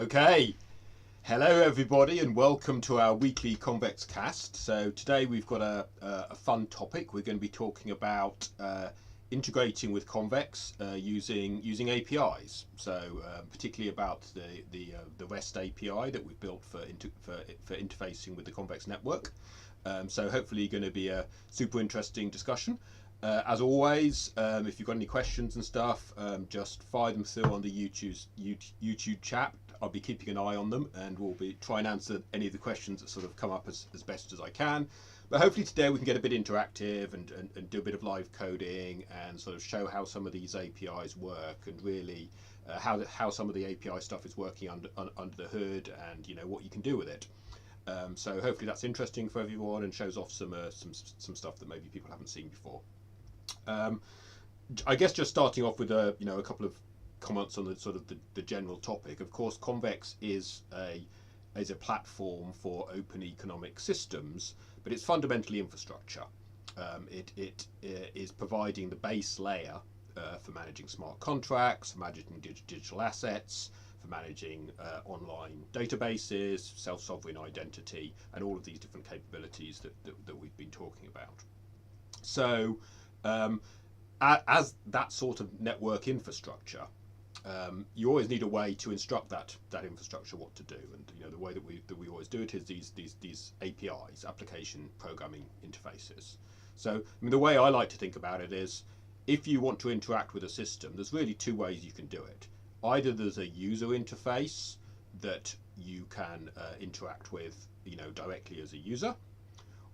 Okay, hello everybody and welcome to our weekly Convex cast. So today we've got a fun topic. We're going to be talking about integrating with Convex using APIs. So particularly about the REST API that we've built for interfacing with the Convex network. So hopefully going to be a super interesting discussion. As always, if you've got any questions and stuff, just fire them through on the YouTube chat. I'll be keeping an eye on them, and we'll be try and answer any of the questions that sort of come up as best as I can. But hopefully today we can get a bit interactive and do a bit of live coding and sort of show how some of these APIs work and really how some of the API stuff is working under the hood, and what you can do with it. So hopefully that's interesting for everyone and shows off some stuff that maybe people haven't seen before. I guess just starting off with a couple of comments on the sort of the general topic. Of course, Convex is a platform for open economic systems, but it's fundamentally infrastructure. It is providing the base layer for managing smart contracts, for managing digital assets, for managing online databases, self-sovereign identity, and all of these different capabilities that we've been talking about. So as that sort of network infrastructure, you always need a way to instruct that infrastructure what to do, and the way that we always do it is these APIs, application programming interfaces. So the way I like to think about it is, if you want to interact with a system, there's really two ways you can do it. Either there's a user interface that you can interact with directly as a user,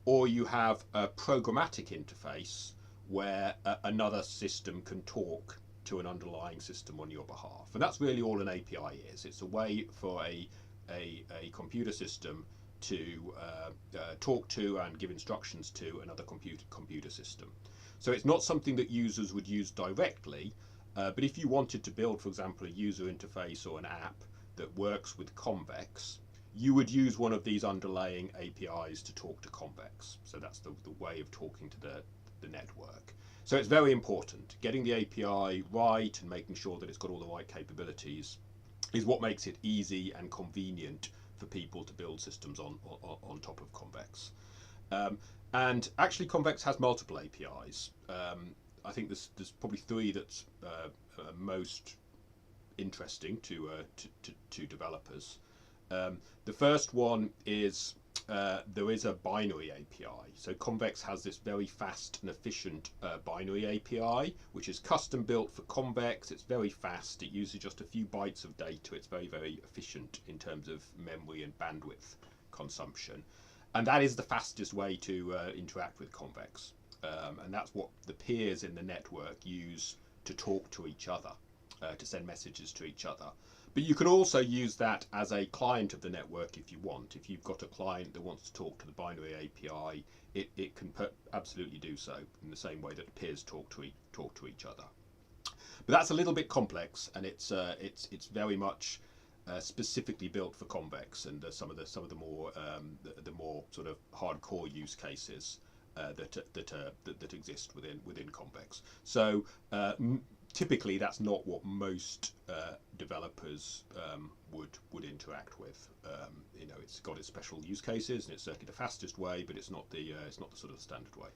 or you have a programmatic interface where another system can talk to an underlying system on your behalf. And that's really all an API is. It's a way for a computer system to talk to and give instructions to another computer system. So it's not something that users would use directly, but if you wanted to build, for example, a user interface or an app that works with Convex, you would use one of these underlying APIs to talk to Convex. So that's the way of talking to the network. So it's very important. Getting the API right and making sure that it's got all the right capabilities is what makes it easy and convenient for people to build systems on top of Convex. And actually Convex has multiple APIs. I think there's probably three that's most interesting to developers. The first one is there is a binary API. So Convex has this very fast and efficient binary API, which is custom built for Convex. It's very fast. It uses just a few bytes of data. It's very, very efficient in terms of memory and bandwidth consumption. And that is the fastest way to interact with Convex. And that's what the peers in the network use to talk to each other, to send messages to each other. But you can also use that as a client of the network if you want. If you've got a client that wants to talk to the binary API, it can absolutely do so in the same way that peers talk to each other. But that's a little bit complex, and it's very much specifically built for Convex and some of the more sort of hardcore use cases that exist within Convex. So typically that's not what most developers would interact with. It's got its special use cases, and it's certainly the fastest way, but it's not the sort of standard way.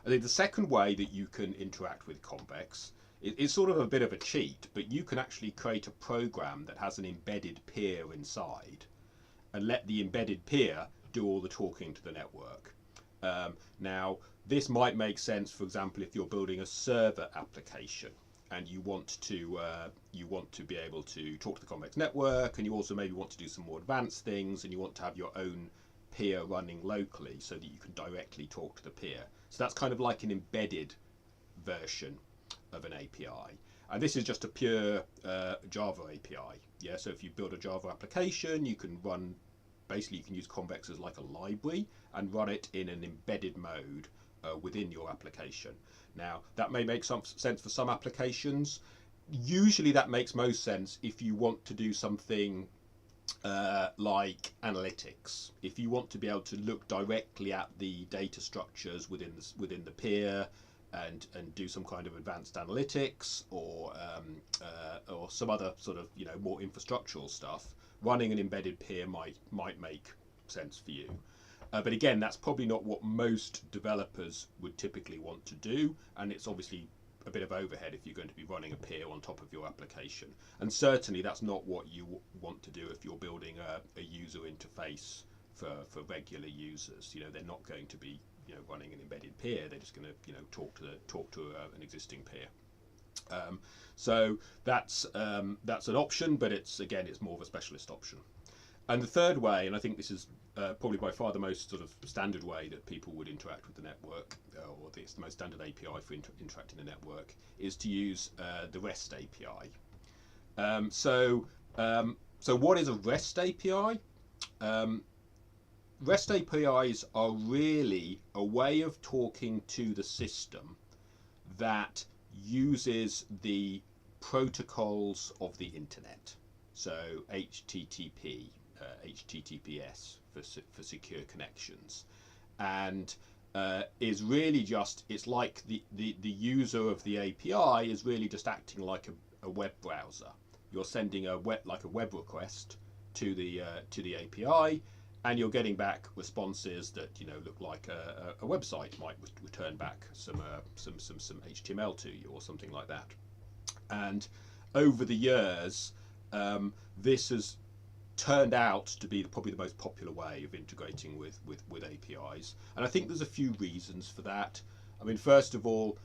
I think the second way that you can interact with Convex is sort of a bit of a cheat, but you can actually create a program that has an embedded peer inside and let the embedded peer do all the talking to the network. Now, this might make sense, for example, if you're building a server application and you want to be able to talk to the Convex network, and you also maybe want to do some more advanced things, and you want to have your own peer running locally so that you can directly talk to the peer. So that's kind of like an embedded version of an API. And this is just a pure Java API. Yeah, so if you build a Java application, you can use Convex as like a library and run it in an embedded mode within your application. Now, that may make some sense for some applications. Usually that makes most sense if you want to do something like analytics. If you want to be able to look directly at the data structures within the peer and do some kind of advanced analytics or some other sort of more infrastructural stuff, running an embedded peer might make sense for you. But again, that's probably not what most developers would typically want to do, and it's obviously a bit of overhead if you're going to be running a peer on top of your application. And certainly that's not what you want to do if you're building a user interface for regular users. You know, they're not going to be, you know, running an embedded peer. They're just going to, you know, talk to an existing peer. So that's an option, but it's more of a specialist option. And the third way, and I think this is probably by far the most sort of standard way that people would interact with the network, or it's the most standard API for interacting the network, is to use the REST API. So what is a REST API? REST APIs are really a way of talking to the system that uses the protocols of the internet. So HTTP, HTTPS for secure connections, and is really just, it's like the user of the API is really just acting like a web browser. You're sending a web request to the API, and you're getting back responses that, you know, look like a website might return back some HTML to you or something like that. And over the years, this has turned out to be probably the most popular way of integrating with APIs. And I think there's a few reasons for that. I mean, first of all,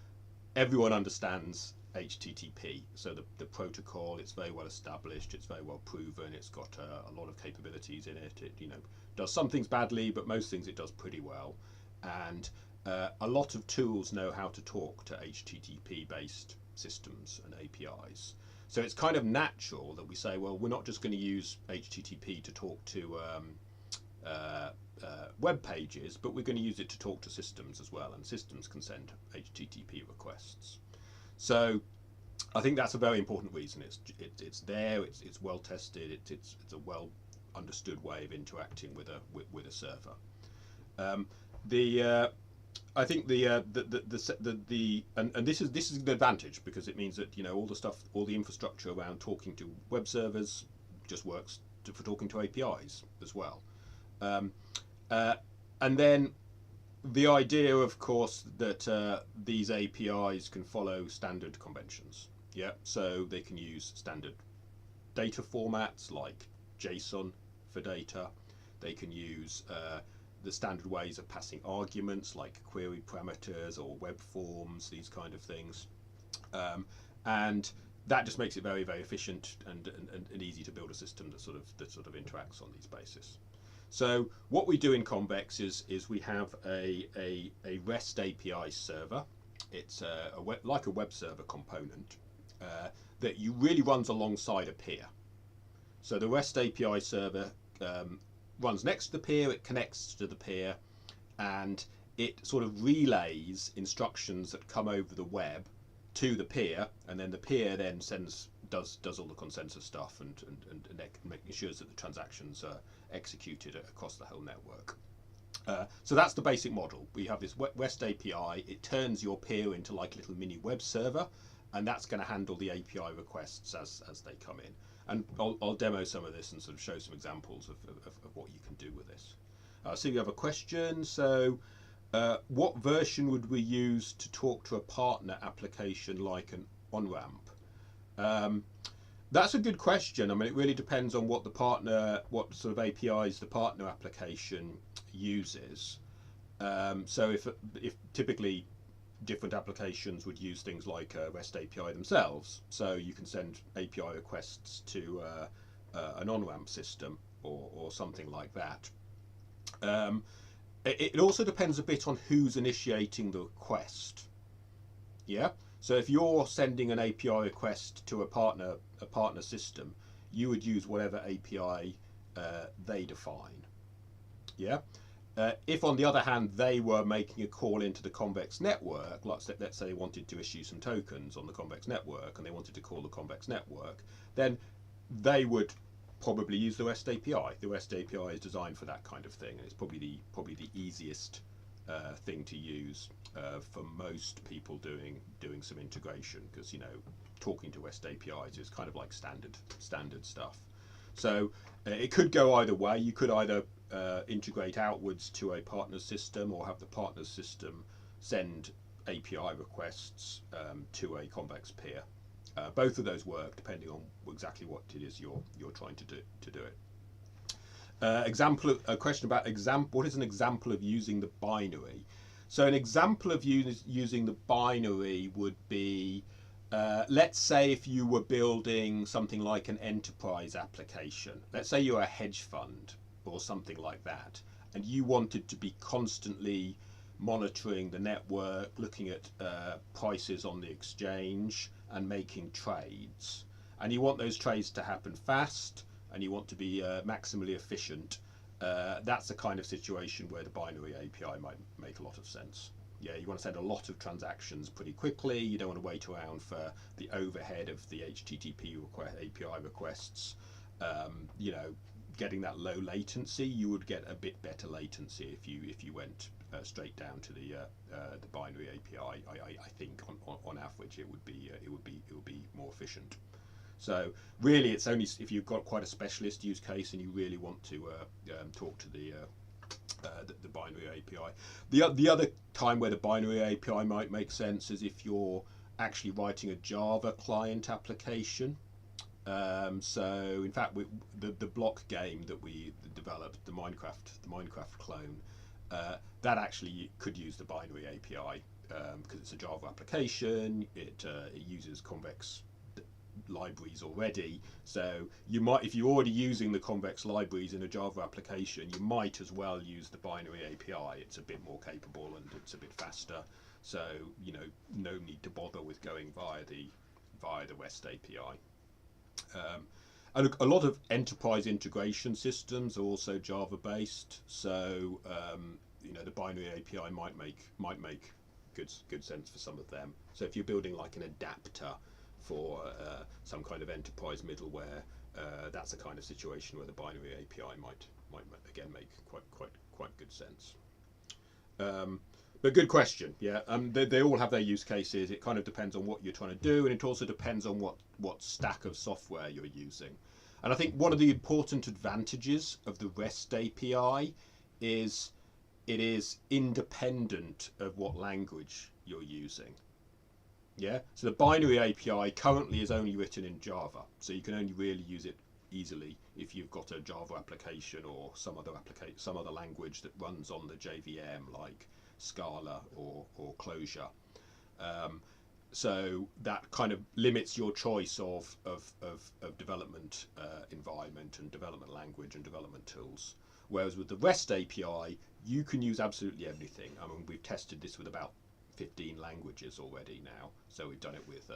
everyone understands HTTP, so the protocol, it's very well established, it's very well proven, it's got a lot of capabilities in it. It, you know, does some things badly, but most things it does pretty well. And a lot of tools know how to talk to HTTP based systems and APIs. So it's kind of natural that we say, well, we're not just going to use HTTP to talk to web pages, but we're going to use it to talk to systems as well, and systems can send HTTP requests. So I think that's a very important reason. It's there. It's well tested. It's a well understood way of interacting with a server. I think and this is an advantage, because it means that, you know, all the infrastructure around talking to web servers just works for talking to APIs as well. And then the idea, of course, that these APIs can follow standard conventions. Yeah, so they can use standard data formats like JSON for data. They can use the standard ways of passing arguments like query parameters or web forms, these kind of things. And that just makes it very, very efficient and easy to build a system that sort of interacts on these bases. So what we do in Convex is we have a REST API server. It's like a web server component that really runs alongside a peer. So the REST API server runs next to the peer, it connects to the peer, and it sort of relays instructions that come over the web to the peer, and then the peer then does all the consensus stuff and making sure that the transactions are executed across the whole network. So that's the basic model. We have this REST API. It turns your peer into like a little mini web server, and that's going to handle the API requests as they come in. And I'll demo some of this and sort of show some examples of what you can do with this. So you have a question. So what version would we use to talk to a partner application like an on-ramp? That's a good question. I mean, it really depends on what sort of APIs the partner application uses. So if typically different applications would use things like REST API themselves, so you can send API requests to an on-ramp system or something like that. It also depends a bit on who's initiating the request. Yeah. So if you're sending an API request to a partner system, you would use whatever API they define. Yeah. If, on the other hand, they were making a call into the Convex network, let's say they wanted to issue some tokens on the Convex network and they wanted to call the Convex network, then they would probably use the REST API. The REST API is designed for that kind of thing, and it's probably the easiest thing to use for most people doing some integration, because, you know, talking to REST APIs is kind of like standard stuff. So it could go either way. You could either integrate outwards to a partner system, or have the partner system send API requests to a Convex peer. Both of those work depending on exactly what it is you're trying to do it. A question about what is an example of using the binary? So an example of using the binary would be, let's say if you were building something like an enterprise application. Let's say you're a hedge fund or something like that, and you wanted to be constantly monitoring the network, looking at prices on the exchange and making trades. And you want those trades to happen fast, and you want to be maximally efficient. That's the kind of situation where the binary API might make a lot of sense. Yeah, you want to send a lot of transactions pretty quickly. You don't want to wait around for the overhead of the HTTP API requests. You know, getting that low latency, you would get a bit better latency if you went straight down to the binary API. I think on average it would be more efficient. So really, it's only if you've got quite a specialist use case and you really want to talk to the binary API. The other time where the binary API might make sense is if you're actually writing a Java client application. So in fact, the block game that we developed, the Minecraft clone, that actually could use the binary API because it's a Java application. It uses Convex libraries already, so you might, if you're already using the Convex libraries in a Java application, you might as well use the binary API. It's a bit more capable and it's a bit faster, so you know, no need to bother with going via the REST API. And a lot of enterprise integration systems are also Java based, so you know, the binary API might make good sense for some of them. So if you're building like an adapter for some kind of enterprise middleware, that's a kind of situation where the binary API might again make quite good sense. But good question, yeah. They all have their use cases. It kind of depends on what you're trying to do, and it also depends on what stack of software you're using. And I think one of the important advantages of the REST API is it is independent of what language you're using. Yeah, so the binary API currently is only written in Java, so you can only really use it easily if you've got a Java application or some other language that runs on the JVM like Scala or Clojure. So that kind of limits your choice of development environment and development language and development tools. Whereas with the REST API, you can use absolutely everything. I mean, we've tested this with about 15 languages already now. So we've done it with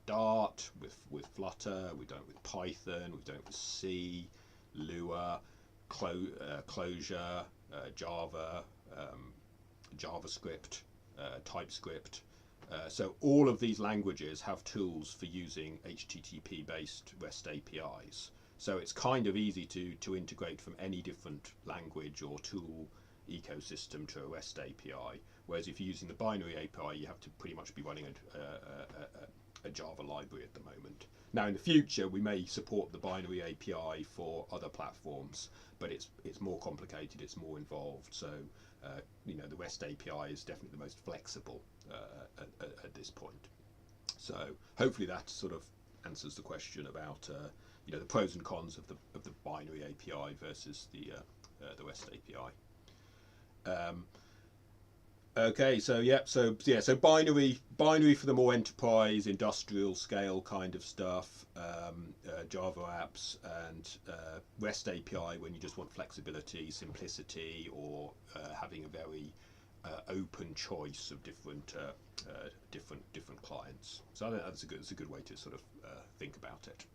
Dart, with Flutter, we've done it with Python, we've done it with C, Lua, Clojure, Java, JavaScript, TypeScript. So all of these languages have tools for using HTTP-based REST APIs. So it's kind of easy to integrate from any different language or tool ecosystem to a REST API. Whereas if you're using the binary API, you have to pretty much be running a Java library at the moment. Now in the future, we may support the binary API for other platforms, but it's more complicated, it's more involved. So you know, the REST API is definitely the most flexible at this point. So hopefully that sort of answers the question about you know, the pros and cons of the binary API versus the REST API. Okay, so yeah, so binary for the more enterprise, industrial scale kind of stuff, Java apps, and REST API when you just want flexibility, simplicity, or having a very open choice of different clients. So I think that's a good way to sort of think about it.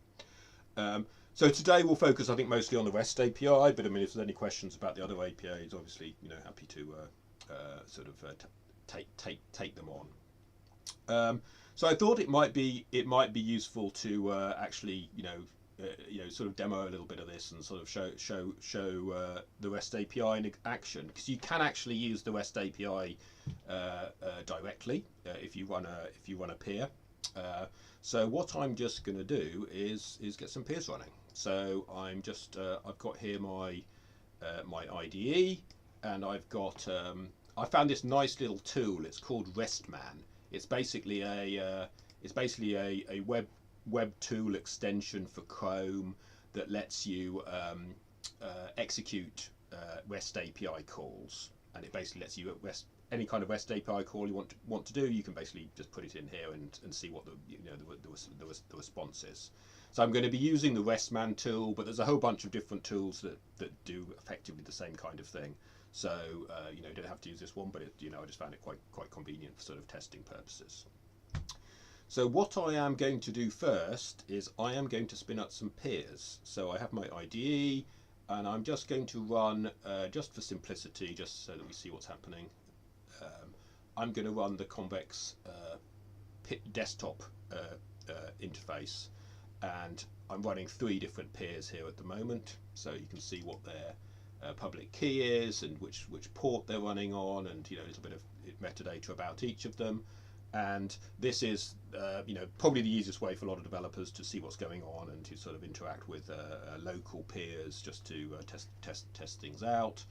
So today we'll focus, I think, mostly on the REST API. But I mean, if there's any questions about the other APIs, obviously, you know, happy to sort of take them on. So I thought it might be useful to actually, you know, sort of demo a little bit of this and sort of show the REST API in action, because you can actually use the REST API directly if you run a peer. So what I'm just going to do is get some peers running. So I'm just I've got here my my IDE, and I've got I found this nice little tool. It's called RESTman. It's basically a web tool extension for Chrome that lets you execute REST API calls, and it basically lets you any kind of REST API call you want to do. You can basically just put it in here and see what the response is. So I'm going to be using the RESTman tool, but there's a whole bunch of different tools that do effectively the same kind of thing. So you don't have to use this one, but I just found it quite convenient for sort of testing purposes. So what I am going to do first is I am going to spin up some peers. So I have my IDE, and I'm just going to run, just for simplicity, just so that we see what's happening, I'm going to run the Convex desktop interface, and I'm running 3 different peers here at the moment, so you can see what their public key is and which port they're running on, and a little bit of metadata about each of them. And this is probably the easiest way for a lot of developers to see what's going on and to sort of interact with local peers, just to test things out.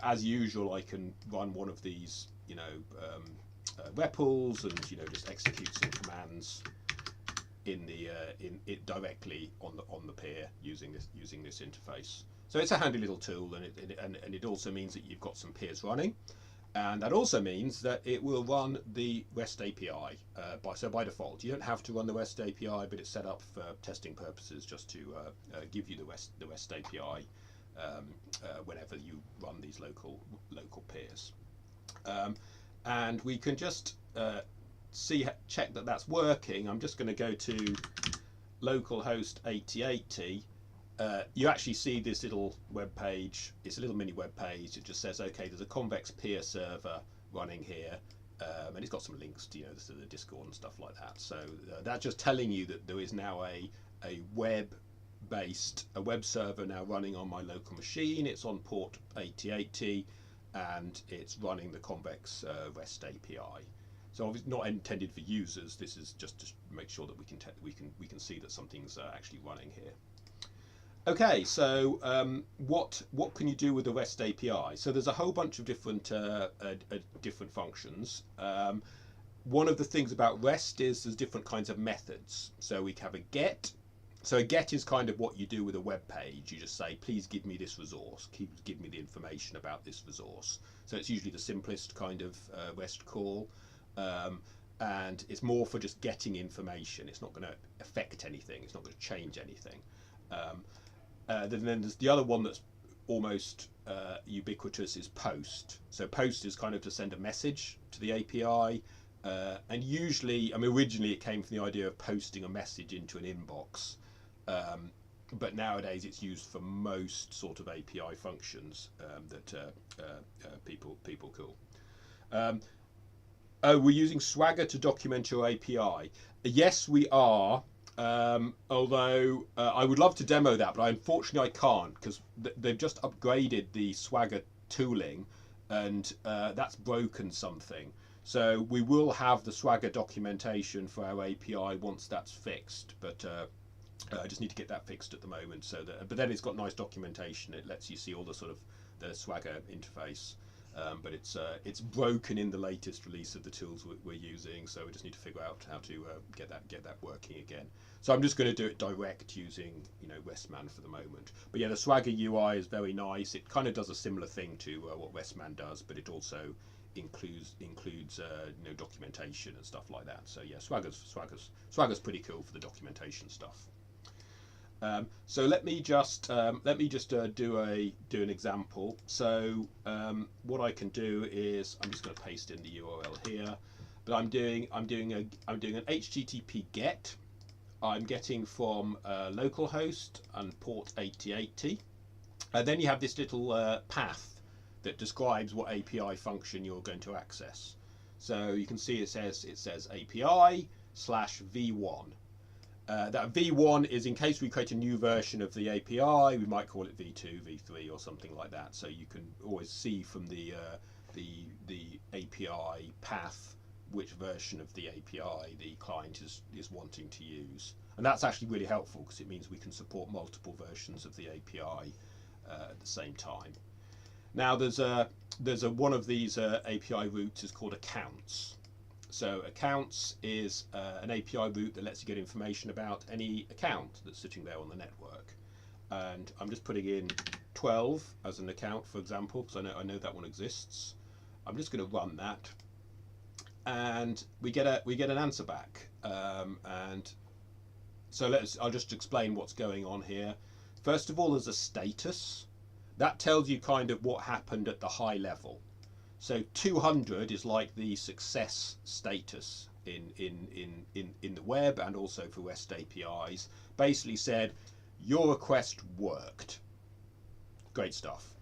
As usual, I can run one of these REPLs and just execute some commands in it directly on the peer using this interface. So it's a handy little tool, and it also means that you've got some peers running. And that also means that it will run the REST API. By default, you don't have to run the REST API, but it's set up for testing purposes just to give you the REST API whenever you run these local peers. And we can just check that that's working. I'm just going to go to localhost 8080. You actually see this little web page. It's a little mini web page. It just says, okay, there's a Convex peer server running here, and it's got some links to the Discord and stuff like that. So that's just telling you that there is now a web server now running on my local machine. It's on port 8080, and it's running the Convex REST API. So obviously not intended for users. This is just to make sure that we can see that something's actually running here. Okay, so what can you do with the REST API? So there's a whole bunch of different different functions. One of the things about REST is there's different kinds of methods. So we have a GET. So a GET is kind of what you do with a web page. You just say, please give me this resource. Give me the information about this resource. So it's usually the simplest kind of REST call. And it's more for just getting information. It's not going to affect anything. It's not going to change anything. Then there's the other one that's almost ubiquitous is POST. So POST is kind of to send a message to the API. And usually, originally it came from the idea of posting a message into an inbox. But nowadays it's used for most sort of API functions that people call. We're using Swagger to document your API. Yes, we are. Although I would love to demo that, but unfortunately I can't, because they've just upgraded the Swagger tooling, and that's broken something. So we will have the Swagger documentation for our API once that's fixed, but I just need to get that fixed at the moment. But then it's got nice documentation. It lets you see all the sort of the Swagger interface. But it's broken in the latest release of the tools we're using, so we just need to figure out how to get that working again. So I'm just going to do it direct using RESTman for the moment. But yeah, the Swagger UI is very nice. It kind of does a similar thing to what RESTman does, but it also includes documentation and stuff like that. So yeah, Swagger's pretty cool for the documentation stuff. So let me just do an example. So what I can do is I'm just going to paste in the URL here, but I'm doing an HTTP GET. I'm getting from localhost and port 8080, and then you have this little path that describes what API function you're going to access. So you can see it says API /v1. That v1 is in case we create a new version of the API. We might call it v2, v3, or something like that. So you can always see from the API path which version of the API the client is wanting to use. And that's actually really helpful because it means we can support multiple versions of the API at the same time. Now there's one of these API routes is called accounts. So accounts is an API route that lets you get information about any account that's sitting there on the network. And I'm just putting in 12 as an account, for example, because I know that one exists. I'm just going to run that, and we get an answer back. And so I'll just explain what's going on here. First of all, there's a status that tells you kind of what happened at the high level. So 200 is like the success status in the web and also for REST APIs. Basically said your request worked. Great stuff.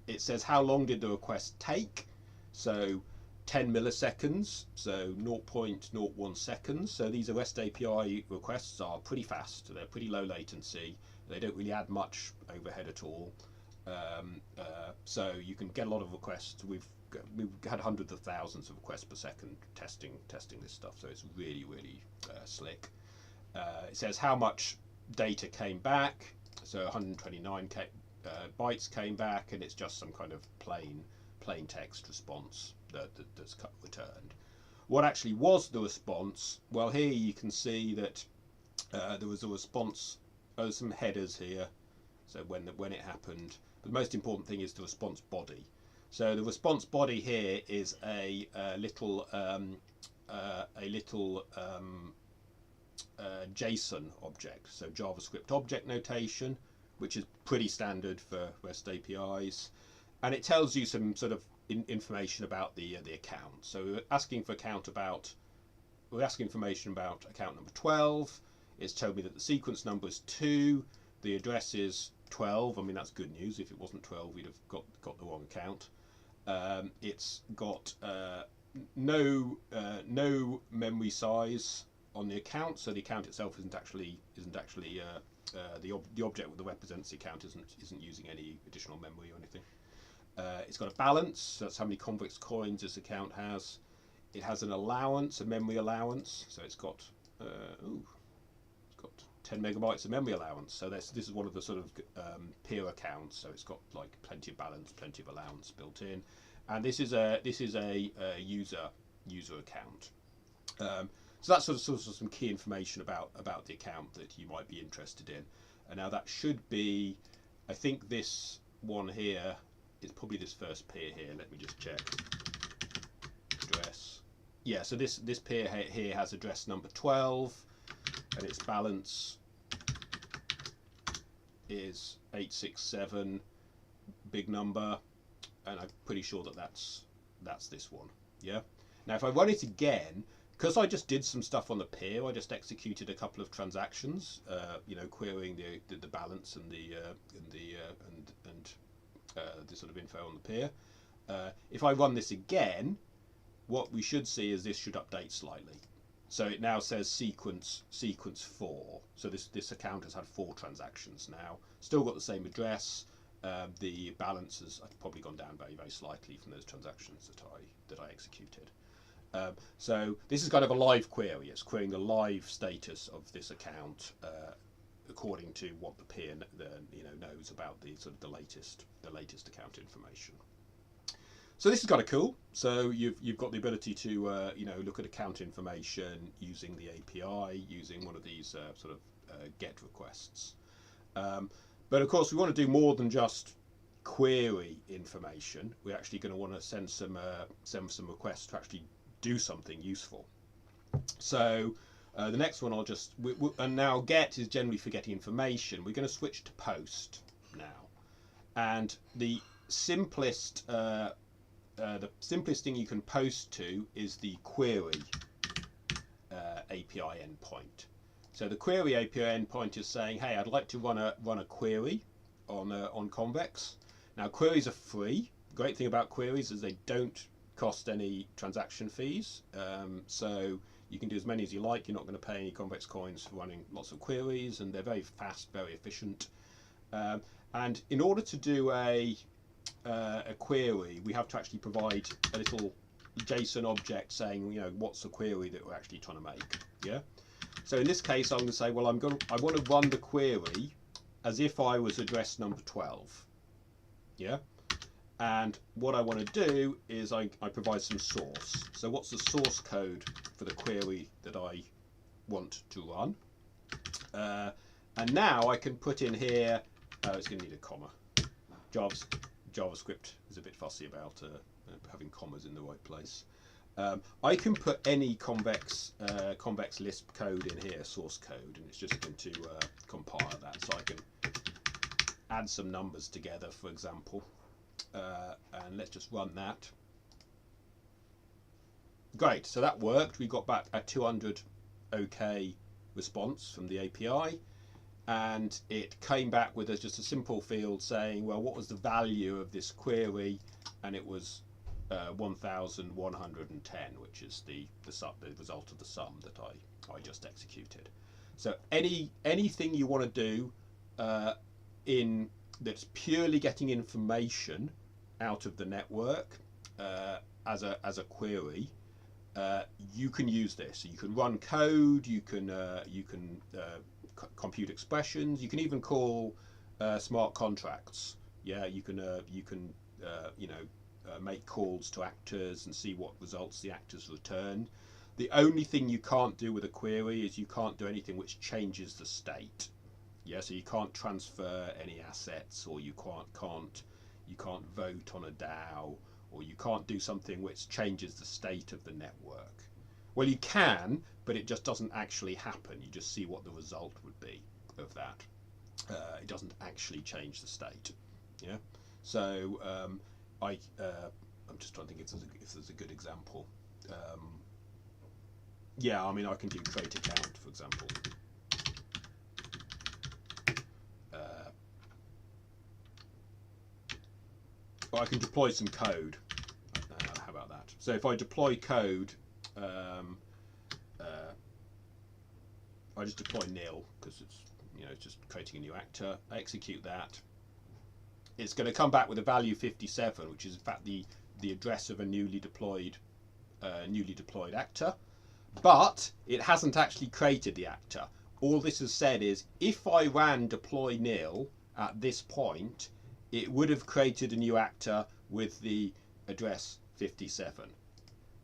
It says how long did the request take. So 10 milliseconds, so 0.01 seconds. So these REST API requests are pretty fast. They're pretty low latency. They don't really add much overhead at all. So you can get a lot of requests. We've had hundreds of thousands of requests per second testing this stuff. So it's really slick. It says how much data came back. So 129 bytes came back, and it's just some kind of plain text response that's returned. What actually was the response? Well, here you can see that there was a response. There's some headers here, so when it happened. But the most important thing is the response body. So the response body here is a little JSON object, so JavaScript object notation, which is pretty standard for REST APIs, and it tells you some sort of information about the account. So we're asking information about account number 12. It's told me that the sequence number is 2, the address is 12. I mean, that's good news. If it wasn't 12, we'd have got the wrong account. It's got no memory size on the account, so the account itself isn't actually the object that represents the account isn't using any additional memory or anything. It's got a balance, so that's how many Convex coins this account has. It has an allowance, a memory allowance, so it's got 10 megabytes of memory allowance. So this is one of the sort of peer accounts, so it's got like plenty of balance, plenty of allowance built in. And this is a user account. So that's sort of some key information about the account that you might be interested in. And now that should be, I think this one here is probably this first peer here. Let me just check. Address. Yeah, so this peer here has address number 12, and its balance is 867, big number, and I'm pretty sure that that's this one. Yeah. Now if I run it again, because I just did some stuff on the peer, I just executed a couple of transactions, querying the balance and the sort of info on the peer. If I run this again, what we should see is this should update slightly. So it now says sequence 4. So this account has had 4 transactions now. Still got the same address. The balance has probably gone down very slightly from those transactions that I executed. So this is kind of a live query. It's querying the live status of this account according to what the peer knows about the sort of the latest account information. So this is kind of cool. So you've got the ability to look at account information using the API, using one of these sort of GET requests. But of course, we want to do more than just query information. We're actually going to want to send some requests to actually do something useful. So the next one and now GET is generally for getting information. We're going to switch to POST now, and the simplest thing you can post to is the query API endpoint. So the query API endpoint is saying, hey, I'd like to run a query on Convex. Now queries are free. Great thing about queries is they don't cost any transaction fees. So you can do as many as you like. You're not going to pay any Convex coins for running lots of queries, and they're very fast, very efficient. And in order to do a query, we have to actually provide a little JSON object saying, you know, what's the query that we're actually trying to make. Yeah. So in this case, I'm going to say, well, I want to run the query as if I was address number 12. Yeah. And what I want to do is I provide some source. So what's the source code for the query that I want to run? And now I can put in here, it's going to need a comma. JavaScript is a bit fussy about having commas in the right place. I can put any Convex Lisp code in here, source code, and it's just going to compile that. So I can add some numbers together, for example, and let's just run that. Great, so that worked. We got back a 200 OK response from the API, and it came back with just a simple field saying, well, what was the value of this query, and it was 1110, which is the result of the sum that I just executed. So anything you want to do that's purely getting information out of the network as a query, you can use this. So you can run code, you can compute expressions, you can even call smart contracts. Yeah, you can make calls to actors and see what results the actors return. The only thing you can't do with a query is you can't do anything which changes the state. Yeah, so you can't transfer any assets, or you can't vote on a DAO, or you can't do something which changes the state of the network. Well, you can, but it just doesn't actually happen. You just see what the result would be of that. It doesn't actually change the state. Yeah. So I'm just trying to think if there's a good example. Yeah, I mean, I can do create account, for example. Or I can deploy some code. How about that? So if I deploy code, I just deploy nil because it's just creating a new actor. I execute that. It's going to come back with a value 57, which is in fact the address of a newly deployed actor, but it hasn't actually created the actor. All this has said is if I ran deploy nil at this point, it would have created a new actor with the address 57.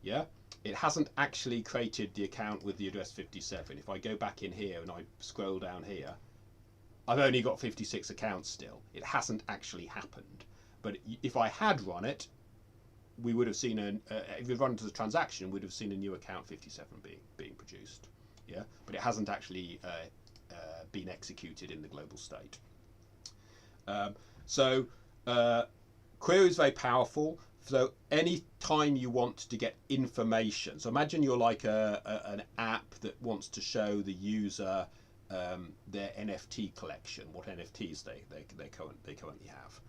Yeah, it hasn't actually created the account with the address 57. If I go back in here and I scroll down here, I've only got 56 accounts still. It hasn't actually happened. But if I had run it, we would have seen if we run it as a transaction, we'd have seen a new account 57 being produced. Yeah, but it hasn't actually been executed in the global state. So query is very powerful. So any time you want to get information, so imagine you're like an app that wants to show the user their NFT collection, what NFTs they currently have.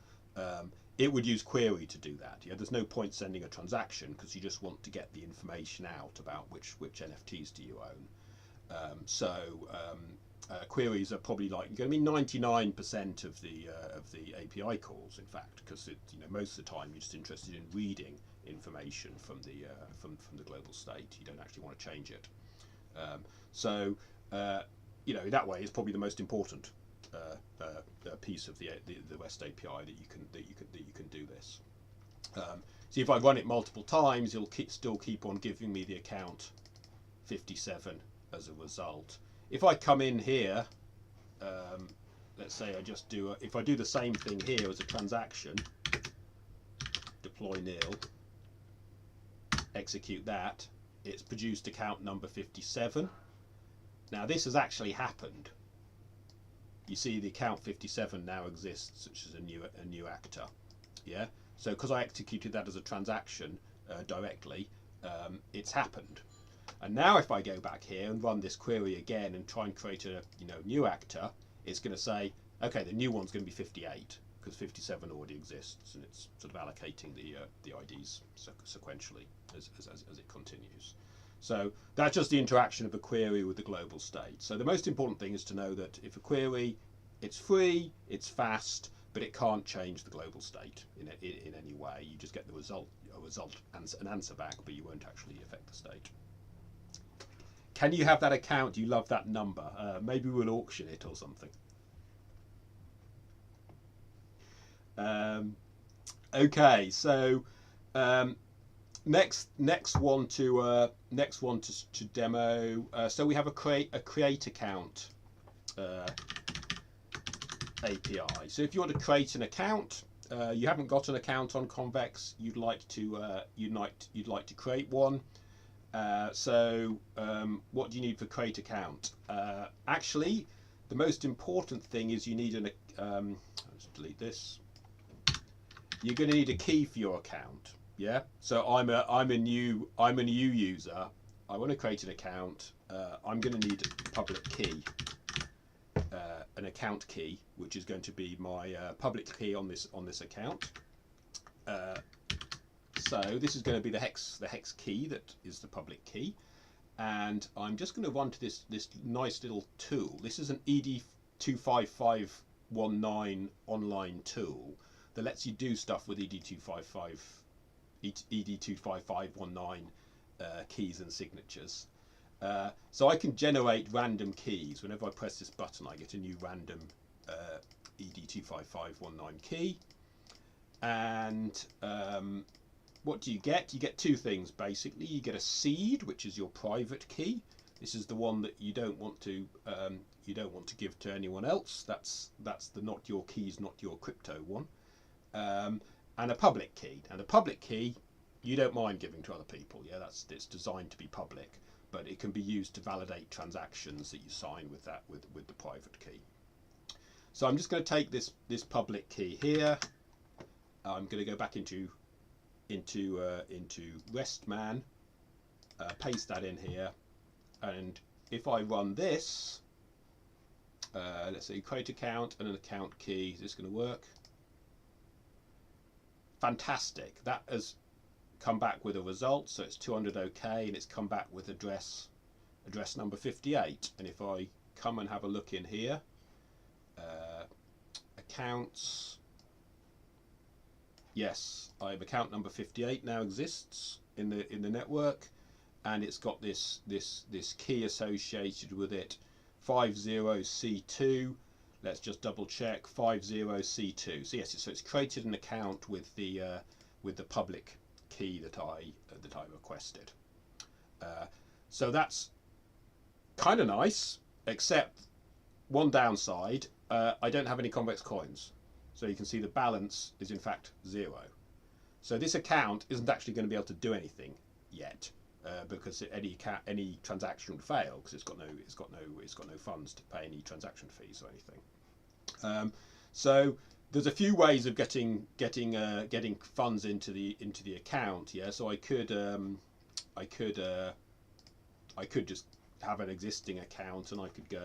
It would use query to do that. Yeah, there's no point sending a transaction because you just want to get the information out about which NFTs do you own. Queries are probably like going to be 99% of the API calls, in fact, because most of the time you're just interested in reading information from the global state. You don't actually want to change it. That way it's probably the most important piece of the REST API that you can do this. See, if I run it multiple times, it'll still keep on giving me the account 57 as a result. If I come in here, let's say I just do if I do the same thing here as a transaction, deploy nil, execute that, it's produced account number 57. Now this has actually happened. You see the account 57 now exists, which is a new actor. Yeah. So because I executed that as a transaction directly, it's happened. And now if I go back here and run this query again and try and create a new actor, it's going to say, okay, the new one's going to be 58 because 57 already exists, and it's sort of allocating the IDs sequentially as it continues. So that's just the interaction of a query with the global state. So the most important thing is to know that if a query, it's free, it's fast, but it can't change the global state in any way. You just get a result and an answer back, but you won't actually affect the state. Can you have that account? Do you love that number? Maybe we'll auction it or something. Okay, so next one to demo. So we have a create account API. So if you want to create an account, you haven't got an account on Convex, you'd like to create one. What do you need for create account? Actually, the most important thing is you need let's delete this. You're going to need a key for your account. Yeah. So I'm a new user. I want to create an account. I'm going to need a public key, an account key, which is going to be my public key on this account. So this is going to be the hex key that is the public key, and I'm just going to run to this nice little tool. This is an ED25519 online tool that lets you do stuff with ED25519 keys and signatures. So I can generate random keys. Whenever I press this button, I get a new random ED25519 key. And what do you get? You get two things basically. You get a seed, which is your private key. This is the one that you don't want to give to anyone else. That's the not your keys, not your crypto one. And a public key. And a public key, you don't mind giving to other people. Yeah, it's designed to be public, but it can be used to validate transactions that you sign with the private key. So I'm just going to take this public key here. I'm going to go back into RESTman, paste that in here, and if I run this, let's say create account and an account key, is this going to work? Fantastic. That has come back with a result, so it's 200 OK, and it's come back with address number 58. And if I come and have a look in here, accounts, yes, I have account number 58 now exists in the network, and it's got this key associated with it, 50C2. Let's just double check, 50C2. So yes, so it's created an account with the public key that I requested. So that's kind of nice, except one downside, I don't have any Convex coins. So you can see the balance is in fact 0. So this account isn't actually going to be able to do anything yet, because any transaction would fail because it's got no funds to pay any transaction fees or anything. So there's a few ways of getting funds into the account. Yeah, so I could just have an existing account, and I could go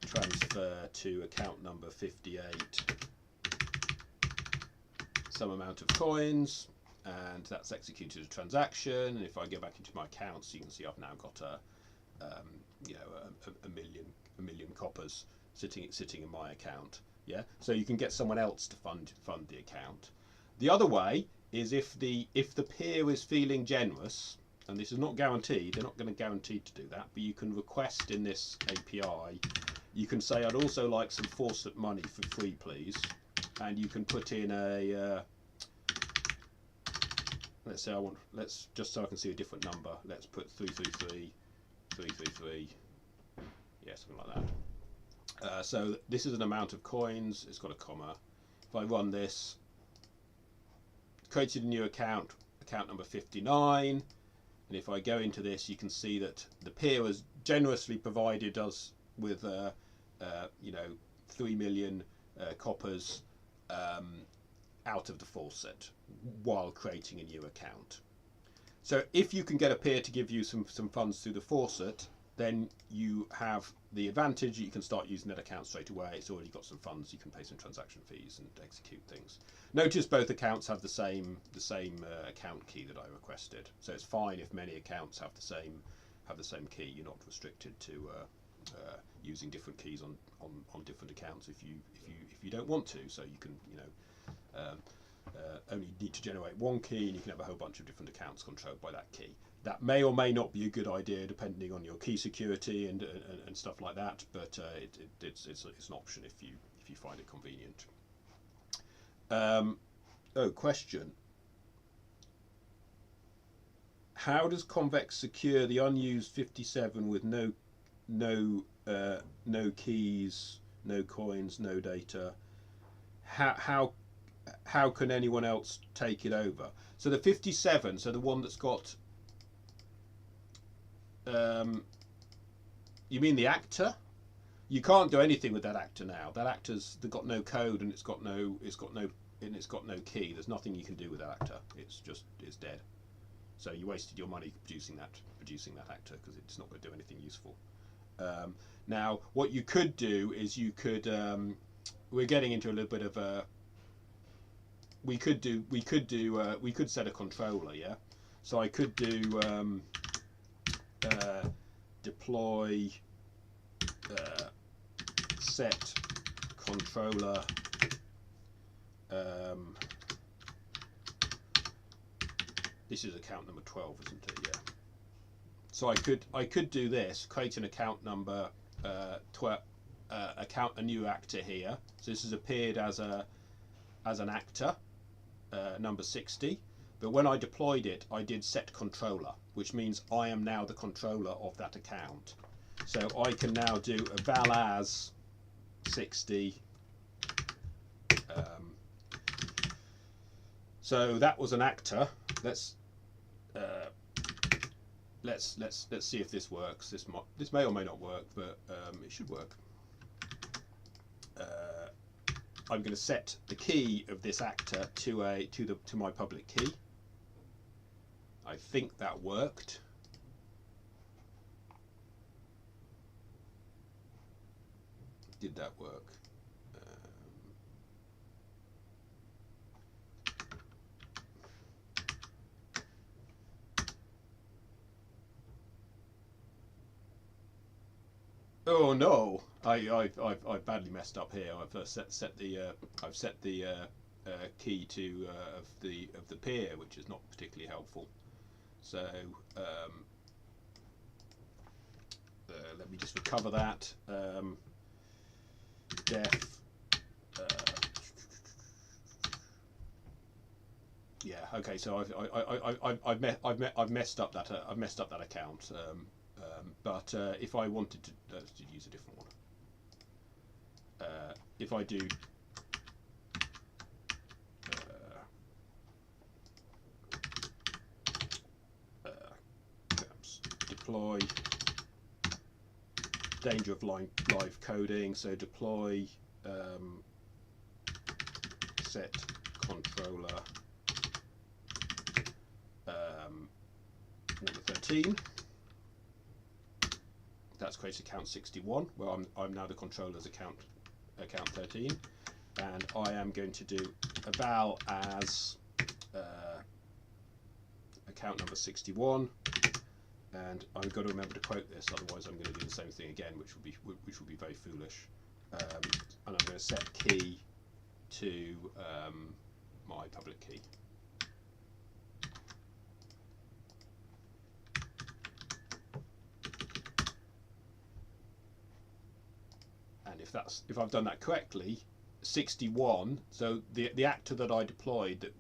transfer to account number 58 some amount of coins, and that's executed a transaction. And if I go back into my accounts, you can see I've now got a million coppers sitting in my account. Yeah, so you can get someone else to fund the account. The other way is if the peer is feeling generous, and this is not guaranteed, they're not going to guarantee to do that, but you can request in this API, you can say I'd also like some faucet money for free please, and you can put in a let's say let's just so I can see a different number, let's put 333, yeah, something like that. So this is an amount of coins, it's got a comma. If I run this, created a new account number 59, and if I go into this, you can see that the peer has generously provided us with 3 million coppers out of the faucet while creating a new account. So if you can get a peer to give you some funds through the faucet, then you have the advantage that you can start using that account straight away. It's already got some funds, you can pay some transaction fees and execute things. Notice both accounts have the same account key that I requested, so it's fine if many accounts have the same key. You're not restricted to using different keys on different accounts if you don't want to. So you can only need to generate one key, and you can have a whole bunch of different accounts controlled by that key. That may or may not be a good idea depending on your key security and stuff like that, but it's an option if you find it convenient. Question. How does Convex secure the unused 57 with no keys, no coins, no data? How can anyone else take it over? So the 57, so the one that's got, you mean the actor? You can't do anything with that actor now. That actor's got no code, and it's got no key. There's nothing you can do with that actor. It's dead. So you wasted your money producing that actor because it's not going to do anything useful. Now, what you could do is you could. We're getting into a little bit of a. We could set a controller, yeah. So I could do deploy set controller. This is account number 12, isn't it? Yeah. So I could do this, create an account number, a new actor here. So this has appeared as an actor, number 60. But when I deployed it, I did set controller, which means I am now the controller of that account. So I can now do a val as 60. So that was an actor. Let's see if this works. This may or may not work, but it should work. I'm going to set the key of this actor to my public key. I think that worked. Did that work? Oh no! I've badly messed up here. I've set the key to of the peer, which is not particularly helpful. So let me just recover that. Def. Yeah. Okay. So I've messed up that account. But if I wanted to use a different one, if I do deploy, danger of live coding, so deploy set controller number 13. That's created account 61. Well, I'm now the controller's account 13, and I am going to do a val as account number 61, and I've got to remember to quote this, otherwise I'm going to do the same thing again, which will be very foolish. And I'm going to set key to my public key. If I've done that correctly, 61. So the actor that I deployed,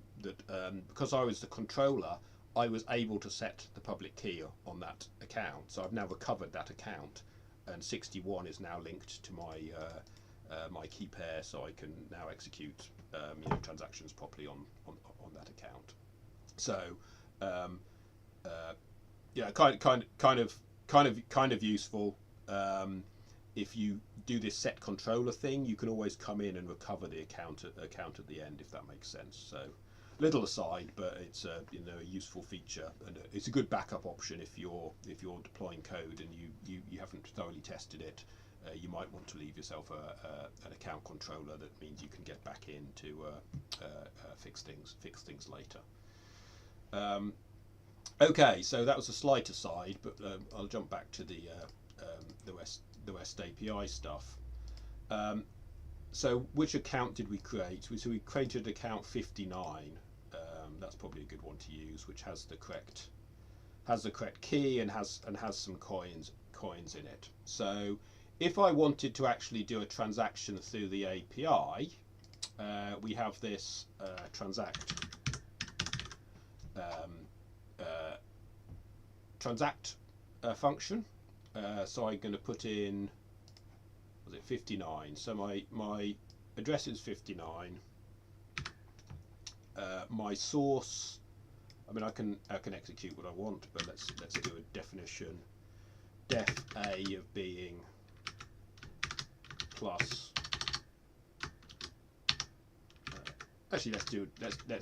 because I was the controller, I was able to set the public key on that account. So I've now recovered that account, and 61 is now linked to my my key pair, so I can now execute transactions properly on that account. So yeah, kind of useful. If you do this set controller thing, you can always come in and recover the account at the end, if that makes sense. So, little aside, but it's a useful feature, and it's a good backup option if you're deploying code and you haven't thoroughly tested it. You might want to leave yourself an account controller. That means you can get back in to fix things later. Okay, so that was a slight aside, but I'll jump back to the the REST API stuff. So which account did we create? So we created account 59. That's probably a good one to use, which has the correct key and has some coins in it. So if I wanted to actually do a transaction through the API, we have this transact function. So I'm going to put in, was it 59? So my address is 59. My source, I mean I can execute what I want, but let's do a definition. Def A of being plus. Actually, let's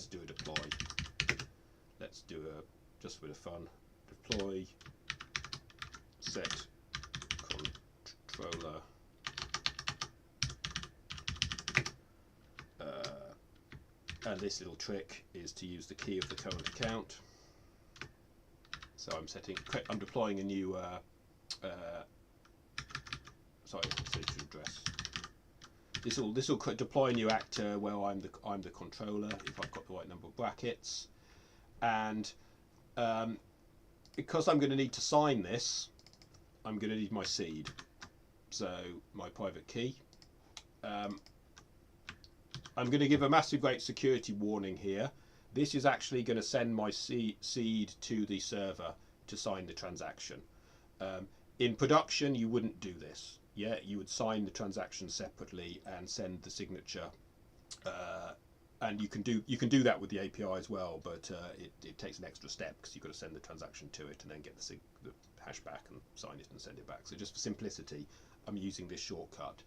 do a deploy. Let's do a, just for the fun, deploy set controller and this little trick is to use the key of the current account. So I'm deploying a new sorry, station address. This will deploy a new actor where I'm the controller if I've got the right number of brackets, and because I'm going to need to sign this, I'm going to need my seed. So my private key. I'm going to give a massive great security warning here. This is actually going to send my seed to the server to sign the transaction. In production, you wouldn't do this. Yeah, you would sign the transaction separately and send the signature. And you can do that with the API as well, but it takes an extra step because you've got to send the transaction to it and then get the hash back and sign it and send it back. So just for simplicity, I'm using this shortcut.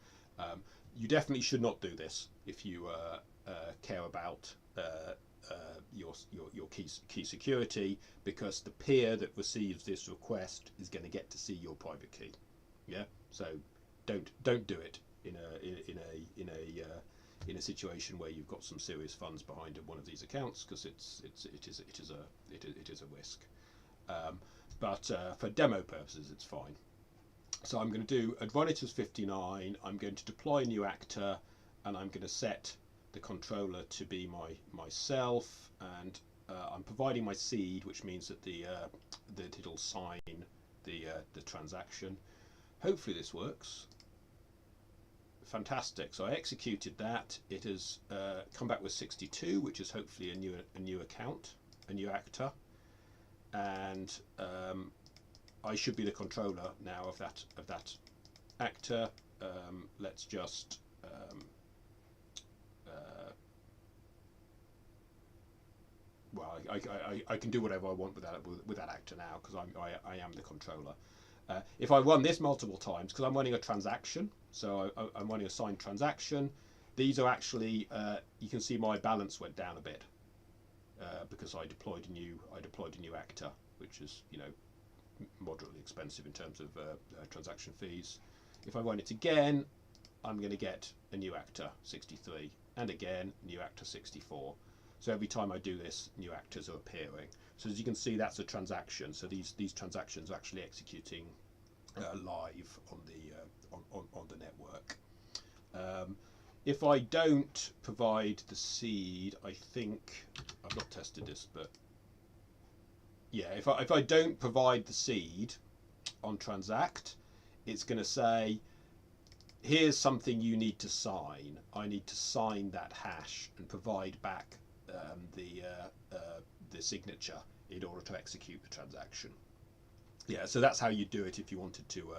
You definitely should not do this if you care about your key security, because the peer that receives this request is going to get to see your private key. Yeah, so don't do it in a situation where you've got some serious funds behind one of these accounts, because it is a risk. But for demo purposes, it's fine. So I'm going to do advantage 59. I'm going to deploy a new actor, and I'm going to set the controller to be myself, and I'm providing my seed, which means that that it'll sign the transaction. Hopefully this works. Fantastic. So I executed that. It has come back with 62, which is hopefully a new account, a new actor, and I should be the controller now of that actor. Let's just well, I can do whatever I want with that actor now, because I am the controller. If I run this multiple times, because I'm running a transaction, so I'm running a signed transaction, these are actually you can see my balance went down a bit because I deployed a new actor, which is, you know, moderately expensive in terms of transaction fees. If I run it again, I'm going to get a new actor 63, and again new actor 64. So every time I do this, new actors are appearing. So as you can see, that's a transaction. So these transactions are actually executing live on the network. If I don't provide the seed, I think I've not tested this, but yeah, if I don't provide the seed on transact, it's going to say, here's something you need to sign. I need to sign that hash and provide back the signature in order to execute the transaction. Yeah, so that's how you do it if you wanted to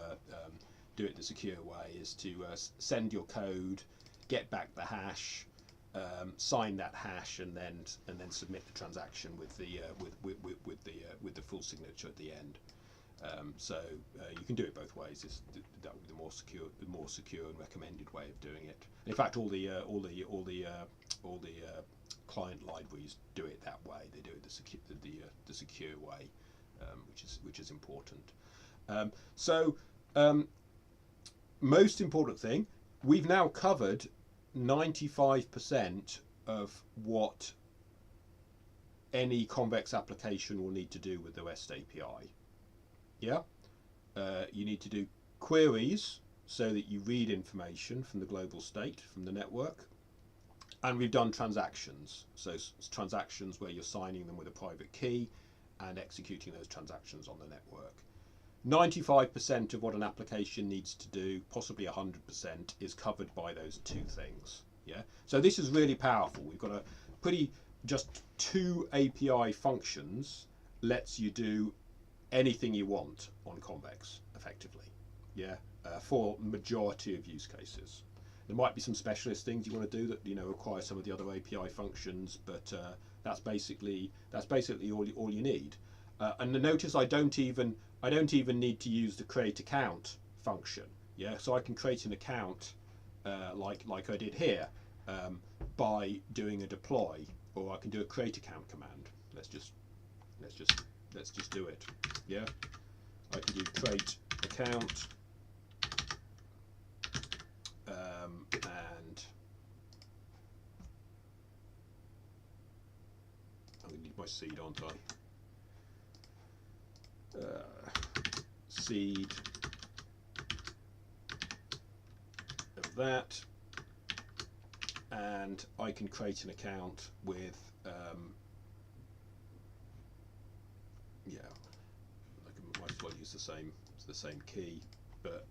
do it the secure way, is to send your code, get back the hash, sign that hash, and then submit the transaction with the full signature at the end. So you can do it both ways. That would be the more secure and recommended way of doing it. And in fact, all the client libraries do it that way. They do it the secure way, which is important. Most important thing, we've now covered 95% of what any Convex application will need to do with the REST API. Yeah, you need to do queries so that you read information from the global state, from the network. And we've done transactions, so transactions where you're signing them with a private key and executing those transactions on the network. 95% of what an application needs to do, possibly 100%, is covered by those two things. Yeah. So this is really powerful. We've got a just two API functions lets you do anything you want on Convex effectively. Yeah. For majority of use cases. There might be some specialist things you want to do that require some of the other API functions, but that's basically all you need. And notice I don't even need to use the create account function. Yeah, so I can create an account like I did here by doing a deploy, or I can do a create account command. Let's just do it. Yeah, I can do create account. And I'm going to need my seed, aren't I? Seed of that, and I can create an account with yeah, I might as well use the same key, but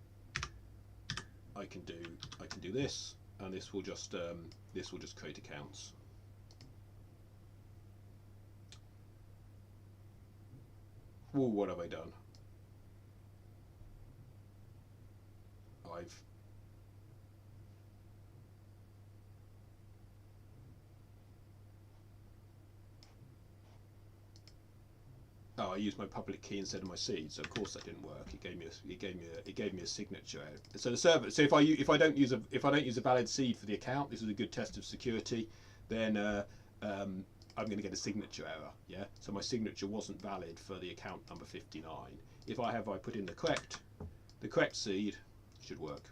I can do this, and this will just create accounts. Ooh, what have I done? I used my public key instead of my seed, so of course that didn't work. It gave me a signature. So the server. So if I don't use a valid seed for the account, this is a good test of security. Then I'm going to get a signature error. Yeah. So my signature wasn't valid for the account number 59. If I put in the correct seed, it should work.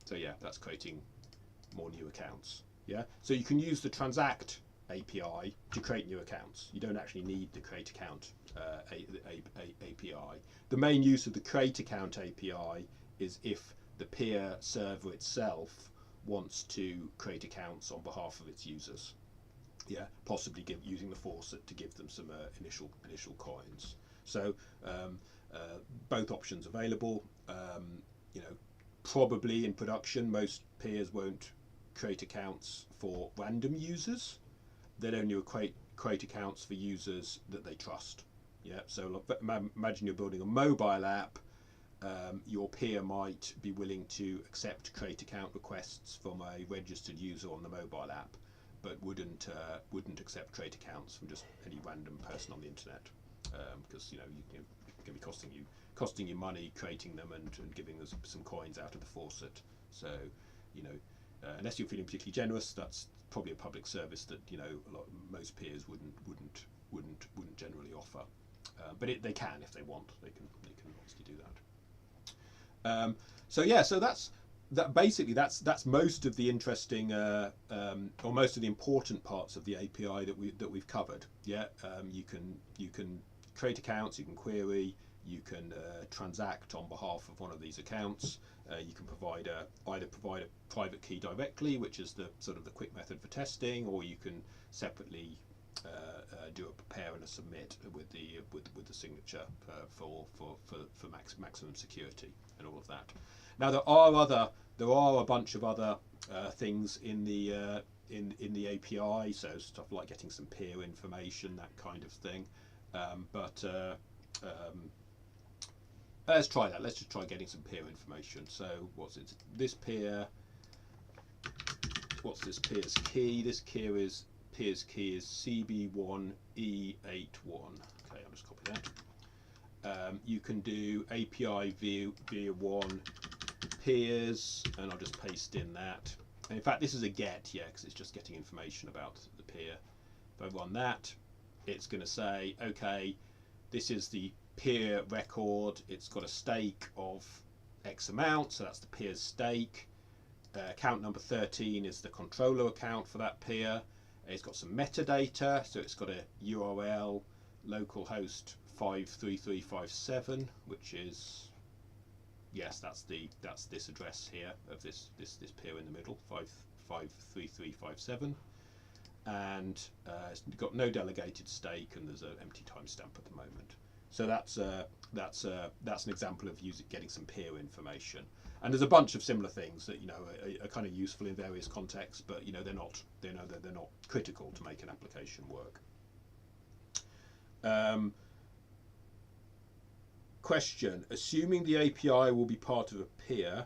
So yeah, that's creating more new accounts. Yeah. So you can use the transact API to create new accounts. You don't actually need the create account API. The main use of the create account API is if the peer server itself wants to create accounts on behalf of its users. Yeah, possibly using the faucet to give them some initial coins. So both options available. Probably in production, most peers won't create accounts for random users. They'd only create accounts for users that they trust. Yeah. So imagine you're building a mobile app. Your peer might be willing to accept create account requests from a registered user on the mobile app, but wouldn't accept create accounts from just any random person on the internet, because it can be costing you money creating them and giving us some coins out of the faucet. So unless you're feeling particularly generous, that's probably a public service that most peers wouldn't generally offer, but they can if they want. They can obviously do that. So yeah, so that's basically that's most of the interesting or most of the important parts of the API that we've covered. Yeah, you can create accounts, you can query, you can transact on behalf of one of these accounts. You can either provide a private key directly, which is the sort of the quick method for testing, or you can separately do a prepare and a submit with the signature for maximum security and all of that. Now there are a bunch of other things in the API, so stuff like getting some peer information, that kind of thing. Let's try that. Let's just try getting some peer information. So what's it? This peer. What's this peer's key? This peer's key is CB1E81. Okay, I'll just copy that. You can do API via one peers, and I'll just paste in that. And in fact, this is a get, yeah, because it's just getting information about the peer. If I run that, it's going to say, okay, this is the peer record. It's got a stake of X amount, so that's the peer's stake. Account number 13 is the controller account for that peer. It's got some metadata, so it's got a URL localhost 53357, which is yes, that's this address here of this peer in the middle, 53357, and it's got no delegated stake, and there's an empty timestamp at the moment. So that's an example of getting some peer information. And there's a bunch of similar things that are kind of useful in various contexts, but they're not critical to make an application work. Question: assuming the API will be part of a peer,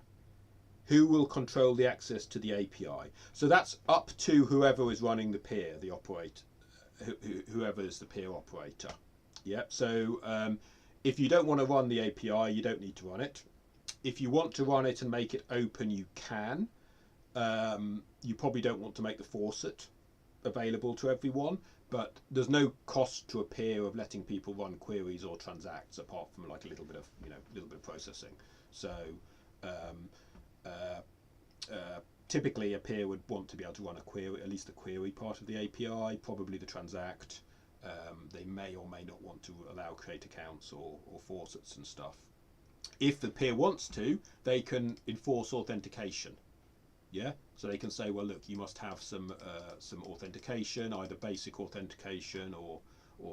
who will control the access to the API? So that's up to whoever is running the peer, the operator, whoever is the peer operator. Yeah. So if you don't want to run the API, you don't need to run it. If you want to run it and make it open, you can. You probably don't want to make the faucet available to everyone, but there's no cost to a peer of letting people run queries or transacts apart from like a little bit of processing. So typically a peer would want to be able to run a query, at least the query part of the API, probably the transact. They may or may not want to allow create accounts or faucets and stuff. If the peer wants to, they can enforce authentication. Yeah, so they can say, well, look, you must have some authentication, either basic authentication or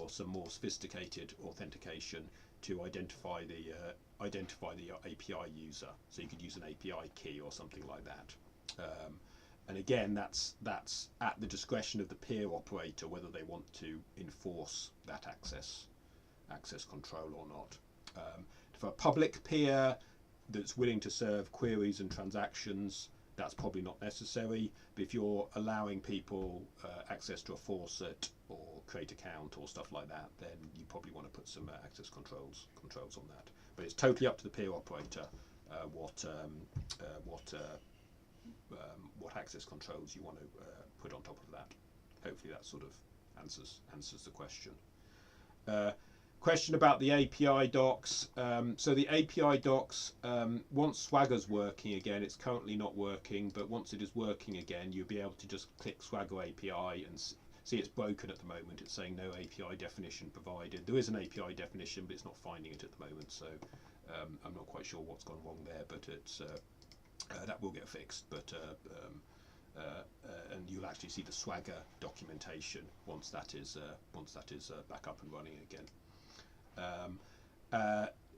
some more sophisticated authentication to identify the API user. So you could use an API key or something like that. And again, that's at the discretion of the peer operator whether they want to enforce that access control or not. For a public peer that's willing to serve queries and transactions, that's probably not necessary. But if you're allowing people access to a faucet or create account or stuff like that, then you probably want to put some access controls on that. But it's totally up to the peer operator what access controls you want to put on top of that. Hopefully that sort of answers the question. Question about the API docs. So the API docs, once Swagger's working again, it's currently not working, but once it is working again, you'll be able to just click Swagger API and see it's broken at the moment. It's saying no API definition provided. There is an API definition, but it's not finding it at the moment. So I'm not quite sure what's gone wrong there, but it's that will get fixed. But and you'll actually see the Swagger documentation once that is back up and running again.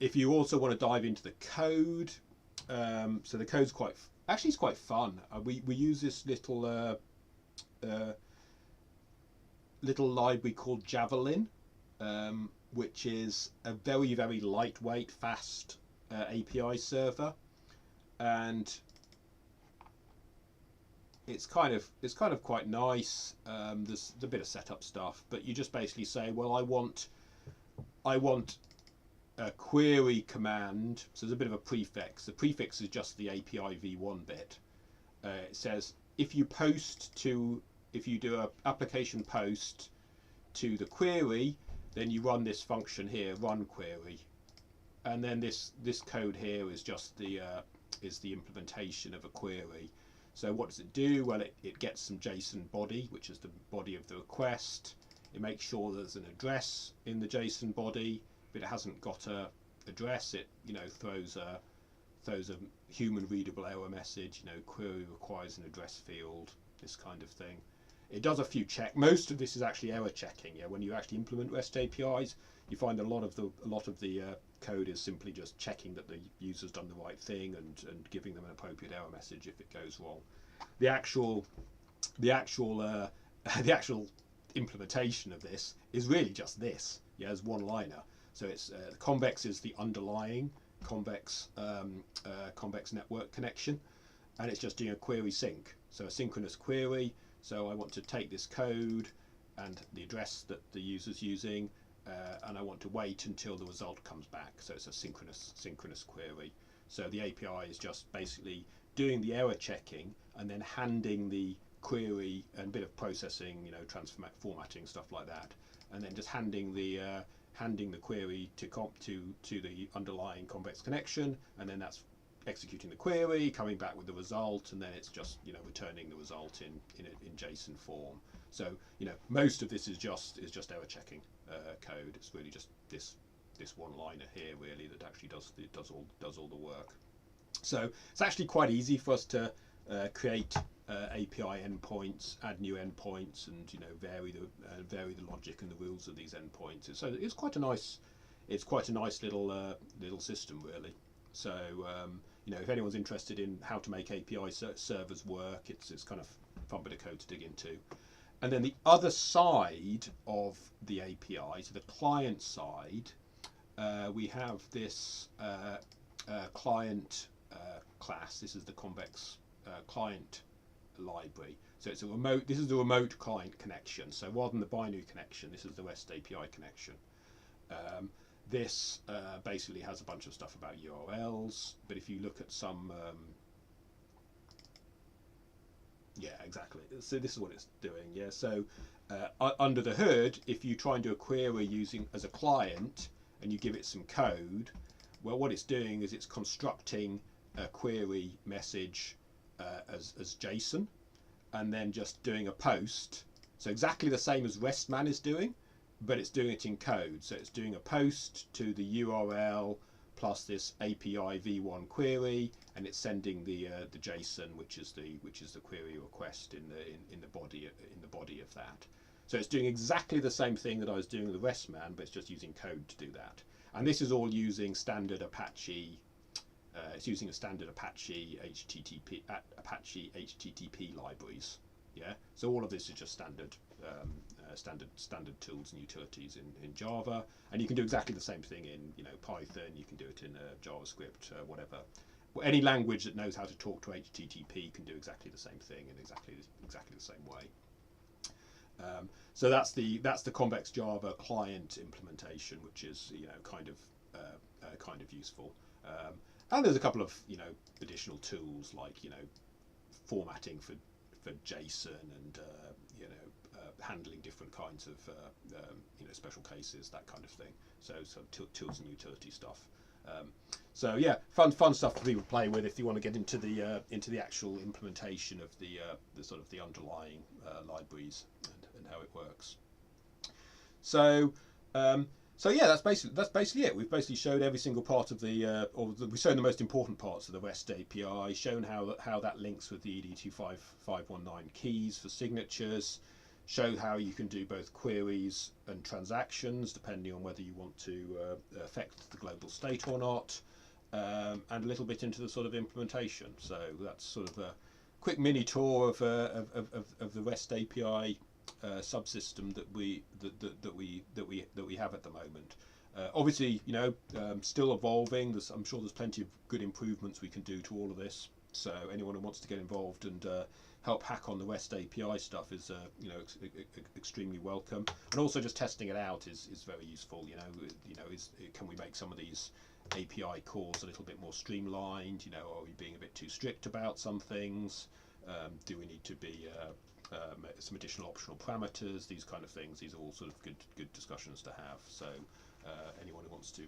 If you also want to dive into the code, so the code's it's quite fun. We use this little library called Javelin, which is a very, very lightweight, fast API server, and it's kind of quite nice. There's a bit of setup stuff, but you just basically say, well, I want a query command. So there's a bit of a prefix. The prefix is just the API v1 bit. It says if you do an application post to the query, then you run this function here, run query, and then this code here is just the implementation of a query. So what does it do? Well, it gets some JSON body, which is the body of the request. It makes sure there's an address in the JSON body. If it hasn't got a address, it throws a human readable error message. Query requires an address field, this kind of thing. It does a few checks. Most of this is actually error checking. Yeah, when you actually implement REST APIs, you find a lot of the code is simply just checking that the user's done the right thing and giving them an appropriate error message if it goes wrong. The actual implementation of this is really just this. Yeah, as one-liner. So it's Convex is the underlying Convex network connection, and it's just doing a query sync. So a synchronous query. So I want to take this code and the address that the user's using, and I want to wait until the result comes back. So it's a synchronous query. So the API is just basically doing the error checking and then handing the query and a bit of processing, formatting, stuff like that, and then just handing the query to the underlying Convex connection, and then that's executing the query, coming back with the result, and then it's just returning the result in JSON form. So most of this is just error checking code. It's really just this one liner here really that actually does all the work. So it's actually quite easy for us to create API endpoints, add new endpoints, and vary the logic and the rules of these endpoints. So it's quite a nice little system, really. So if anyone's interested in how to make API servers work, it's kind of a fun bit of code to dig into. And then the other side of the API, so the client side, we have this client class. This is the Convex client library. So it's a remote. This is the remote client connection. So rather than the binary connection, this is the REST API connection. This basically has a bunch of stuff about URLs, but if you look at some yeah, exactly. So this is what it's doing. Yeah. So under the hood, if you try and do a query using as a client and you give it some code, well, what it's doing is it's constructing a query message as JSON, and then just doing a post. So exactly the same as RESTman is doing, but it's doing it in code. So it's doing a post to the URL plus this API v1 query, and it's sending the JSON, which is the query request in the body of that. So it's doing exactly the same thing that I was doing with the RESTman, but it's just using code to do that. And this is all using standard Apache. It's using a standard Apache HTTP libraries. Yeah. So all of this is just standard tools and utilities in Java, and you can do exactly the same thing in Python. You can do it in JavaScript, whatever. Well, any language that knows how to talk to HTTP can do exactly the same thing in exactly the same way. So that's the Convex Java client implementation, which is kind of useful. And there's a couple of additional tools like formatting for JSON and handling different kinds of special cases, that kind of thing. So tools and utility stuff. So yeah, fun stuff for people to play with if you want to get into the actual implementation of the sort of the underlying libraries and how it works. So yeah, that's basically it. We've basically showed every single part of we've shown the most important parts of the REST API, shown how that links with the ED25519 keys for signatures, show how you can do both queries and transactions depending on whether you want to affect the global state or not, and a little bit into the sort of implementation. So that's sort of a quick mini tour of the REST API subsystem that we have at the moment. Obviously, still evolving. I'm sure there's plenty of good improvements we can do to all of this. So anyone who wants to get involved and help hack on the REST API stuff is extremely welcome. And also just testing it out is very useful. Can we make some of these API calls a little bit more streamlined? Are we being a bit too strict about some things? Do we need to be some additional optional parameters? These kind of things. These are all sort of good discussions to have. So anyone who wants to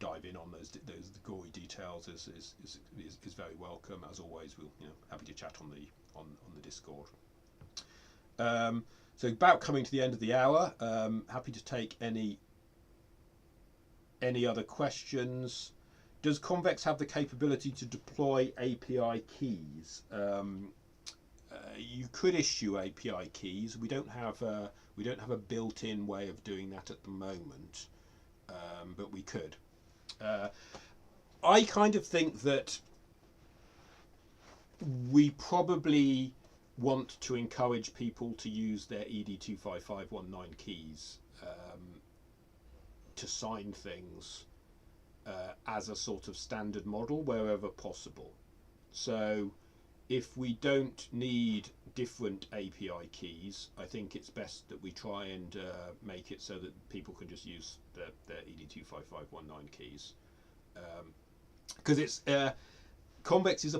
dive in on those gory details is very welcome. As always, we'll happy to chat on the Discord. So about coming to the end of the hour. Happy to take any other questions. Does Convex have the capability to deploy API keys? You could issue API keys. We don't have a built-in way of doing that at the moment, but we could. I kind of think that we probably want to encourage people to use their ED25519 keys to sign things as a sort of standard model wherever possible. So if we don't need different API keys, I think it's best that we try and make it so that people can just use their ED25519 keys, because it's Convex is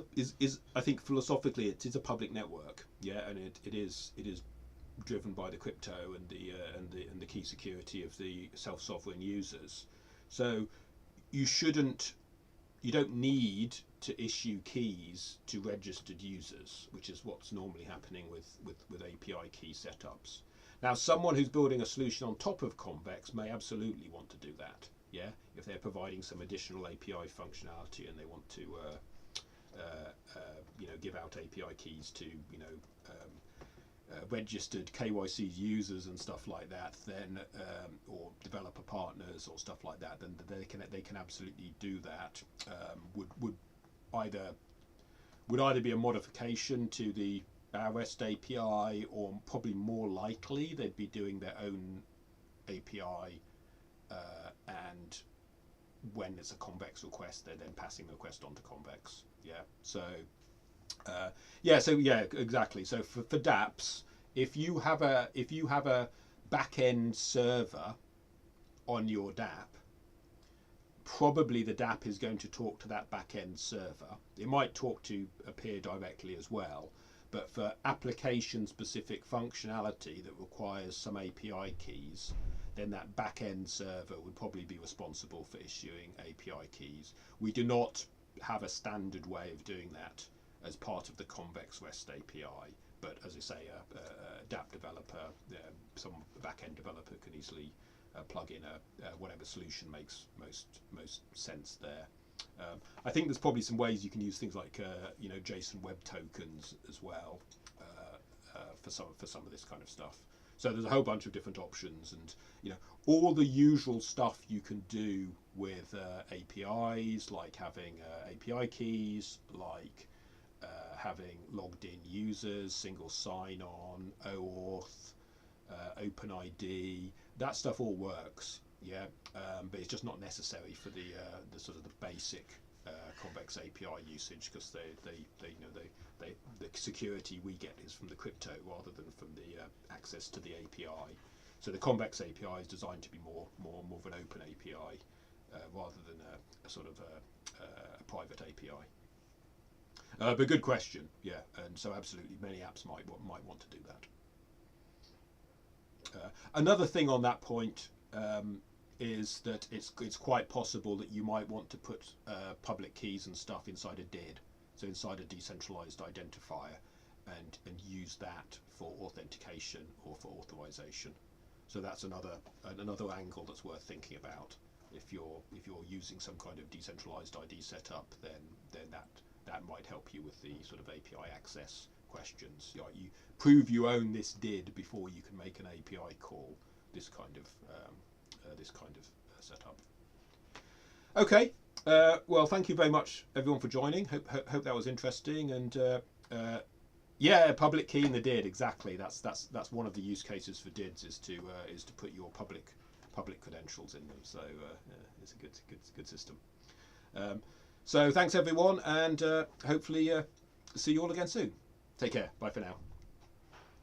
I think philosophically it is a public network, yeah, and it is driven by the crypto and the key security of the self-sovereign users. So you don't need to issue keys to registered users, which is what's normally happening with API key setups. Now, someone who's building a solution on top of Convex may absolutely want to do that. Yeah, if they're providing some additional API functionality and they want to give out API keys to registered KYC users and stuff like that, then or developer partners or stuff like that, then they can absolutely do that. Would either be a modification to the REST API, or probably more likely they'd be doing their own API, and when it's a Convex request, they're then passing the request on to Convex. Yeah. So exactly. So for dApps, if you have a back-end server on your dApp, probably the dApp is going to talk to that back-end server. It might talk to a peer directly as well, but for application-specific functionality that requires some API keys, then that back-end server would probably be responsible for issuing API keys. We do not have a standard way of doing that as part of the Convex REST API, but as I say, a dApp developer, some back-end developer can easily plug in whatever solution makes most sense there. I think there's probably some ways you can use things like JSON web tokens as well for some of this kind of stuff. So there's a whole bunch of different options, and all the usual stuff you can do with APIs, like having API keys, like having logged in users, single sign-on, OAuth, OpenID. That stuff all works, yeah, but it's just not necessary for the sort of the basic Convex API usage, because the security we get is from the crypto rather than from the access to the API. So the Convex API is designed to be more of an open API rather than a sort of a private API. But good question, yeah, and so absolutely many apps might want to do that. Another thing on that point is that it's quite possible that you might want to put public keys and stuff inside a DID, so inside a decentralized identifier, and use that for authentication or for authorization. So that's another angle that's worth thinking about. If you're using some kind of decentralized ID setup, then that might help you with the sort of API access questions. You prove you own this DID before you can make an API call. This kind of setup. Okay. Well, thank you very much, everyone, for joining. Hope that was interesting. And yeah, public key in the DID. Exactly. That's one of the use cases for DIDs is to put your public credentials in them. So it's a good system. So thanks everyone, and hopefully see you all again soon. Take care. Bye for now.